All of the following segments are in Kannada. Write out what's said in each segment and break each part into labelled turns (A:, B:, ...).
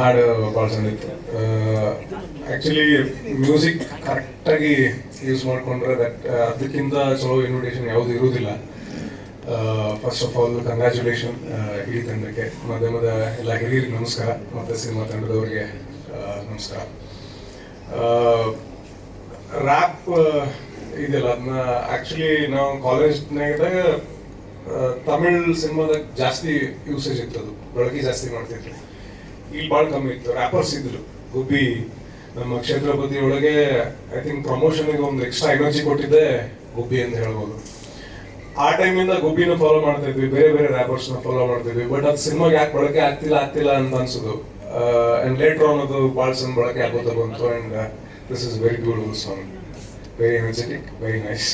A: ಹಾಡು ಭಾಳ ಚಂದ ಇತ್ತು. ಆ್ಯಕ್ಚುಲಿ ಮ್ಯೂಸಿಕ್ ಕರೆಕ್ಟಾಗಿ ಯೂಸ್ ಮಾಡಿಕೊಂಡ್ರೆ ಅದಕ್ಕಿಂತ ಚಲೋ ಇನ್ವಿಟೇಷನ್ ಯಾವುದು ಇರುವುದಿಲ್ಲ. ಫಸ್ಟ್ ಆಫ್ ಆಲ್ ಕಂಗ್ರ್ಯಾಚುಲೇಷನ್ ಇಡೀ ತಂಡಕ್ಕೆ, ಮಾಧ್ಯಮದ ಎಲ್ಲ ಹಿರಿಯರಿಗೆ ನಮಸ್ಕಾರ, ಮತ್ತು ಸಿನಿಮಾ ತಂಡದವರಿಗೆ ನಮಸ್ಕಾರ. ರ್ಯಾಪ್ ಇದೆಯಲ್ಲ, ಅದನ್ನ ಆ್ಯಕ್ಚುಲಿ ನಾವು ಕಾಲೇಜ್ನಾಗಿದ್ದಾಗ ತಮಿಳ್ ಸಿನಿಮಾದಾಗ ಜಾಸ್ತಿ ಯೂಸೇಜ್ ಇತ್ತದು, ಬಳಕೆ ಜಾಸ್ತಿ ಮಾಡ್ತಿದ್ರು. ಇಲ್ಲಿ ಭಾಳ ಕಮ್ಮಿ ಇತ್ತು. ರ್ಯಾಪರ್ಸ್ ಇದ್ರು. ಗುಬ್ಬಿ ನಮ್ಮ ಕ್ಷೇತ್ರಪತಿ ಒಳಗೆ ಐ ಥಿಂಕ್ ಪ್ರಮೋಷನ್ಗೆ ಒಂದು ಎಕ್ಸ್ಟ್ರಾ ಎನರ್ಜಿ ಕೊಟ್ಟಿದ್ದೆ ಗುಬ್ಬಿ ಅಂತ ಹೇಳ್ಬೋದು. ಆ ಟೈಮಿಂದ ಗುಬ್ಬಿನ ಫಾಲೋ ಮಾಡ್ತಾ ಇದ್ವಿ, ಬೇರೆ ಬೇರೆ ರ್ಯಾಪರ್ಸ್ನ ಫಾಲೋ ಮಾಡ್ತಿದ್ವಿ. ಬಟ್ ಅದು ಸಿನಿಮಾಗೆ ಯಾಕೆ ಬಳಕೆ ಆಗ್ತಿಲ್ಲ ಅಂತ ಅನ್ಸೋದು. ಆ್ಯಂಡ್ ಲೇಟರ್ ಆನ್ ಅದು ಭಾಳ ಚಂದ ಬಳಕೆ ಆಗೋದು ಬಂತು. And this is very beautiful song, very energetic, very nice.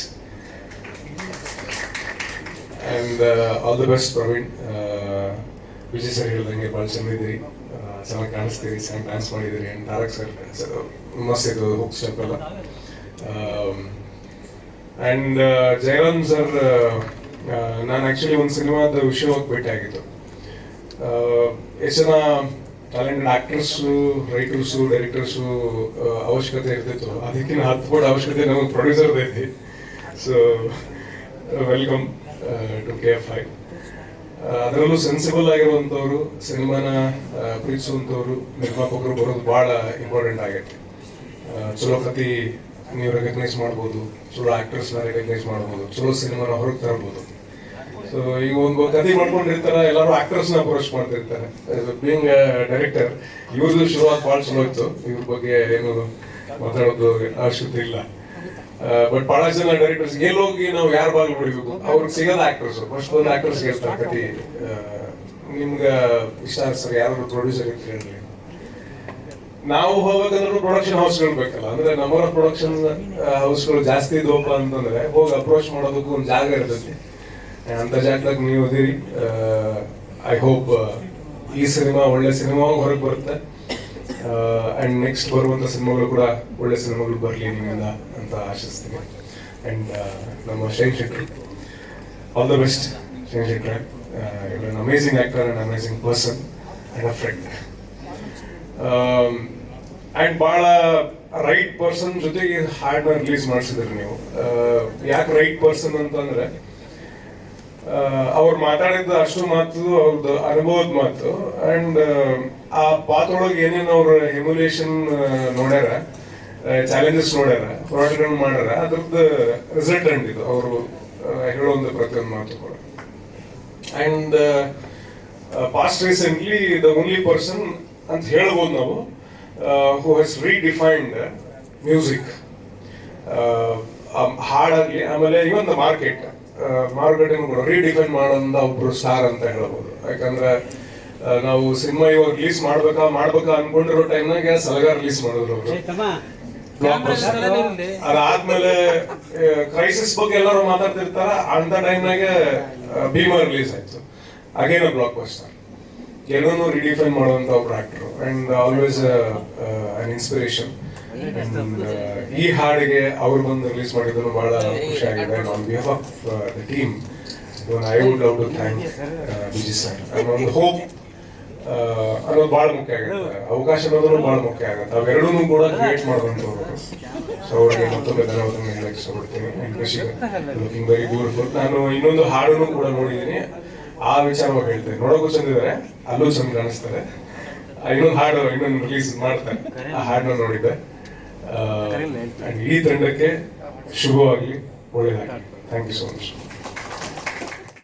A: And all the best Praveen. Vijay sir ಹೇಳ್ದಂಗೆ ಭಾಳ ಚೆಂದಿದ್ದೀರಿ, ಚೆನ್ನಾಗಿ ಕಾಣಿಸ್ತೀರಿ, ಚೆನ್ನಾಗಿ ಡ್ಯಾನ್ಸ್ ಮಾಡಿದ್ದೀರಿ. ಆ್ಯಂಡ್ ತಾರಕ್ ಸರ್ ಮಸ್ತ್ ಇತ್ತು ಹುಕ್ ಸ್ಟೆಪ್ ಎಲ್ಲ. ಆ್ಯಂಡ್ ಜಯರಾಮ್ ಸರ್, ನಾನು ಆ್ಯಕ್ಚುಲಿ ಒಂದು ಸಿನಿಮಾದ ವಿಷಯವಾಗಿ ಭೇಟಿ ಆಗಿತ್ತು. ಎಷ್ಟು ಜನ ಟ್ಯಾಲೆಂಟೆಡ್ ಆ್ಯಕ್ಟರ್ಸು, ರೈಟರ್ಸು, ಡೈರೆಕ್ಟರ್ಸು ಅವಶ್ಯಕತೆ ಇರ್ತಿತ್ತು, ಅದಕ್ಕಿಂತ 10 ಪಟ್ಟು ಅವಶ್ಯಕತೆ ನಮಗೆ ಪ್ರೊಡ್ಯೂಸರ್ದು ಐತಿ. So welcome to KF5. ಅದರಲ್ಲೂ ಸೆನ್ಸಿಬಲ್ ಆಗಿರುವಂಥವ್ರು, ಸಿನಿಮಾನ ಪ್ರೀತಿಸುವಂಥವ್ರು, ನಿರ್ಮಾಪಕರು ಬರೋದು ಭಾಳ ಇಂಪಾರ್ಟೆಂಟ್ ಆಗೈತೆ. ಚಲೋ ಕತೆ ನೀವು ರೆಕಗ್ನೈಸ್ ಮಾಡ್ಬೋದು, ಚಲೋ ಆ್ಯಕ್ಟರ್ಸ್ನ ರೆಕಗ್ನೈಸ್ ಮಾಡ್ಬೋದು, ಚಲೋ ಸಿನಿಮಾನ ಹೊರಗೆ ತರ್ಬೋದು. ಸೊ ಈಗ ಒಂದು ಕತೆ ಮಾಡ್ಕೊಂಡಿರ್ತಾರೆ, ಎಲ್ಲರೂ ಆ್ಯಕ್ಟರ್ಸ್ನ ಅಪ್ರೋಚ್ ಮಾಡ್ತಿರ್ತಾರೆ. ಬೀಯಿಂಗ್ ಡೈರೆಕ್ಟರ್, ಇವ್ರದ್ದು ಶುರುವಾತ್ ಭಾಳ ಚಲೋ ಇತ್ತು. ಇವ್ರ ಬಗ್ಗೆ ಏನು ಮಾತಾಡೋದು ಅವಶ್ಯಕತೆ ಇಲ್ಲ. ಬಟ್ ಭಾಳ ಜನ ಡೈರೆಕ್ಟರ್ಸ್ ಎಲ್ಲೋಗಿ ನಾವು ಯಾರ ಭಾಗ ನೋಡಿಬೇಕು, ಅವ್ರಿಗೆ ಸಿಗೋದ ಆಕ್ಟರ್ಸ್. ಫಸ್ಟ್ ಒಂದು ಆಕ್ಟರ್ಸ್ ಹೇಳ್ತಾರೆ ಕತಿ, ನಿಮ್ಗೆ ಇಷ್ಟ ಸರ್ ಯಾರು ಪ್ರೊಡ್ಯೂಸರ್ ಅಂತ ಹೇಳಿ. ನಾವು ಹೋಗ್ಬೇಕಂದ್ರೂ ಪ್ರೊಡಕ್ಷನ್ ಹೌಸ್ಗಳು ಬೇಕಲ್ಲ, ಅಂದ್ರೆ ನಂಬರ್ ಆಫ್ ಪ್ರೊಡಕ್ಷನ್ ಹೌಸ್ಗಳು ಜಾಸ್ತಿ ಇದ್ವಪ್ಪ ಅಂತಂದ್ರೆ ಹೋಗಿ ಅಪ್ರೋಚ್ ಮಾಡೋದಕ್ಕೂ ಒಂದು ಜಾಗ ಇರ್ತೈತಿ. ಅಂತ ಜಾಗದಾಗ ನೀವು ಇದೀರಿ. ಐ ಹೋಪ್ ಈ ಸಿನಿಮಾ ಒಳ್ಳೆ ಸಿನಿಮಾ ಹೊರಗೆ ಬರುತ್ತೆ. ಆ್ಯಂಡ್ ನೆಕ್ಸ್ಟ್ ಬರುವಂಥ ಸಿನಿಮಾಗಳು ಕೂಡ ಒಳ್ಳೆ ಸಿನಿಮಾಗಳು ಬರಲಿ ನಿಮ್ಮಿಂದ ಅಂತ ಆಶಿಸ್ತೀನಿ. ಆ್ಯಂಡ್ ನಮ್ಮ shine Shetty, all the best shine Shetty. you're an amazing actor and an amazing person and a friend. And ಭಾಳ ರೈಟ್ ಪರ್ಸನ್ ಜೊತೆಗೆ ಹಾಡನ್ನ ರಿಲೀಸ್ ಮಾಡಿಸಿದ್ರಿ ನೀವು. ಯಾಕೆ ರೈಟ್ ಪರ್ಸನ್ ಅಂತಂದ್ರೆ ಅವ್ರು ಮಾತಾಡಿದ ಅಷ್ಟು ಮಾತು ಅವ್ರದ್ದು ಅನುಭವದ ಮಾತು. ಆ್ಯಂಡ್ ಆ ಪಾತ್ರೊಳಗೆ ಏನೇನು ಅವ್ರ ಎಮ್ಯುಲೇಷನ್ ನೋಡ್ಯಾರ, ಚಾಲೆಂಜಸ್ ನೋಡ್ಯಾರ, ಹೋರಾಟಗಳನ್ನ ಮಾಡ್ಯಾರ, ಅದ್ರದ್ದು ರಿಸಲ್ಟೆಂಟ್ ಇದು ಅವರು ಹೇಳೋದು ಪ್ರತಿಯೊಂದು ಮಾತು ಕೂಡ. And past recently the only person ಅಂತ ಹೇಳ್ಬೋದು ನಾವು ಹೂ ಹ್ಯಾಸ್ ರೀಡಿಫೈನ್ಡ್ ಮ್ಯೂಸಿಕ್, ಹಾಡಾಗಲಿ, ಆಮೇಲೆ ಇವನ್ ದ ಮಾರ್ಕೆಟಿಂಗ್ ಕೂಡ ರೀಡಿಫೈನ್ ಮಾಡೋಂಥ ಒಬ್ರು ಸ್ಟಾರ್ ಅಂತ ಹೇಳ್ಬೋದು. ಯಾಕಂದ್ರೆ ನಾವು ಸಿನಿಮಾ ಇವಾಗ ರಿಲೀಸ್ ಮಾಡ್ಬೇಕಾ ಅನ್ಕೊಂಡಿರೋ ಟೈಮ್ನಾಗ ಸಲಗ ರಿಲೀಸ್ ಮಾಡಿದ್ರು ಅವರು. ಅದಾದ್ಮೇಲೆ ಕ್ರೈಸಿಸ್ ಬಗ್ಗೆ ಎಲ್ಲರೂ ಮಾತಾಡ್ತಿರ್ತಾರ, ಅಂತ ಟೈಮ್ನಾಗೆ ಭೀಮಾ ರಿಲೀಸ್ ಆಯ್ತು, ಅಗೇನ್ ಬ್ಲಾಕ್ ಬಸ್ಟರ್. ಎಲ್ಲರೂ ರಿಡಿಫೈನ್ ಮಾಡುವಂತ ಒಬ್ರು actor and always an inspiration. ಈ ಹಾಡಿಗೆ ಅವ್ರು ಬಂದು ರಿಲೀಸ್ ಮಾಡಿದ್ರು ಬಹಳ ಖುಷಿ ಆಗಿದೆ. On behalf of the team I would love to thank Vijay sir. ಒಂದು ಹೋಪ್ ಅನ್ನೋದು ಭಾಳ ಮುಖ್ಯ ಆಗುತ್ತೆ, ಅವಕಾಶ ಅನ್ನೋದು ಭಾಳ ಮುಖ್ಯ ಆಗುತ್ತೆ. ಅವೆರಡೂ ಕೂಡ ಕ್ರಿಯೇಟ್ ಮಾಡುವಂಥವ್ರು. ಸೊ ಅವ್ರಿಗೆ ಮತ್ತೊಮ್ಮೆ ಧನ್ಯವಾದಗಳನ್ನ ಹೇಳಕ್ಕೆ ಇಷ್ಟಪಡ್ತೀನಿ. Looking very beautiful. ನಾನು ಇನ್ನೊಂದು ಹಾಡನ್ನು ಕೂಡ ನೋಡಿದ್ದೀನಿ, ಆ ವಿಚಾರವಾಗಿ ಹೇಳ್ತೇನೆ. ನೋಡೋಕ್ಕೂ ಚಂದಿದ್ದಾರೆ, ಅಲ್ಲೂ ಚಂದ ಕಾಣಿಸ್ತಾರೆ. ಇನ್ನೊಂದು ರಿಲೀಸ್ ಮಾಡ್ತಾರೆ, ಆ ಹಾಡನ್ನ ನೋಡಿದ್ದೆ. ಇಡೀ ತಂಡಕ್ಕೆ ಶುಭವಾಗಲಿ, ಒಳ್ಳೆಯದಾಗಲಿ. Thank you so much.